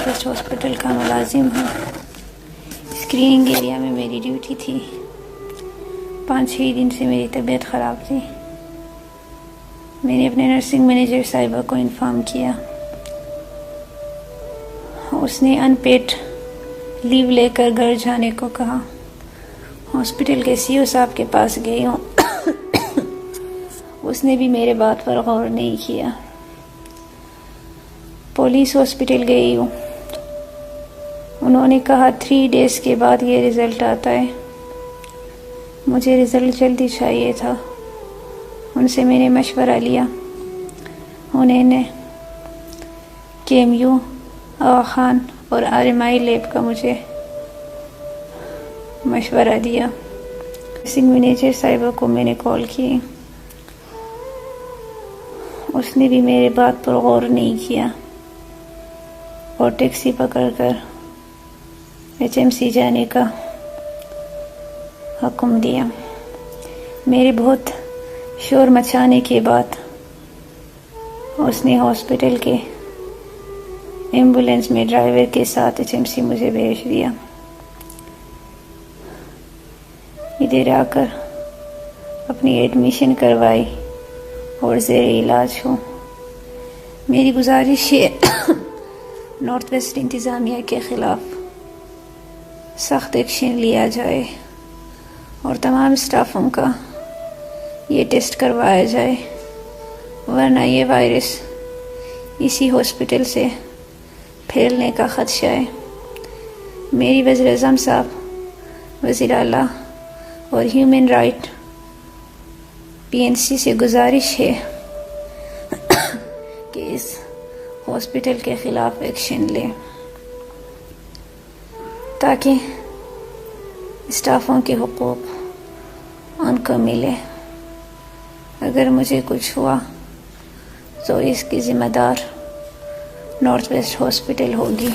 Waste hospital का मुलाजिम हूँ। स्क्रीनिंग एरिया में मेरी ड्यूटी थी। 5-6 दिन से मेरी तबीयत ख़राब थी। मैंने अपने नर्सिंग मैनेजर साहिबा को इन्फॉर्म किया। उसने अनपेड लीव लेकर घर जाने को कहा। हॉस्पिटल के सीईओ साहब के पास गई हूँ। उसने भी मेरे बात पर गौर नहीं किया। पुलिस हॉस्पिटल गई हूँ। उन्होंने कहा 3 डेज़ के बाद ये रिज़ल्ट आता है। मुझे रिज़ल्ट जल्दी चाहिए था। उनसे मैंने मशवरा लिया। उन्होंने KMU, आगा खान और RMI लैब का मुझे मशवरा दिया। नर्सिंग मैनेजर साहिबा को मैंने कॉल की। उसने भी मेरे बात पर गौर नहीं किया और टैक्सी पकड़कर HMC जाने का हुक्म दिया। मेरे बहुत शोर मचाने के बाद उसने हॉस्पिटल के एम्बुलेंस में ड्राइवर के साथ HMC मुझे भेज दिया। इधर आकर अपनी एडमिशन करवाई और ज़ेरे इलाज हूँ। मेरी गुजारिश है नॉर्थ वेस्ट इंतज़ामिया के ख़िलाफ़ सख्त एक्शन लिया जाए और तमाम स्टाफों का ये टेस्ट करवाया जाए, वरना ये वायरस इसी हॉस्पिटल से फैलने का ख़दशा है। मेरी वज़ीर आज़म साहब, वज़ीर आला और ह्यूमन राइट PNC से गुजारिश है कि इस हॉस्पिटल के ख़िलाफ़ एक्शन लें ताकि स्टाफों के हुकूक उनको मिले। अगर मुझे कुछ हुआ तो इसकी ज़िम्मेदार नॉर्थ वेस्ट हॉस्पिटल होगी।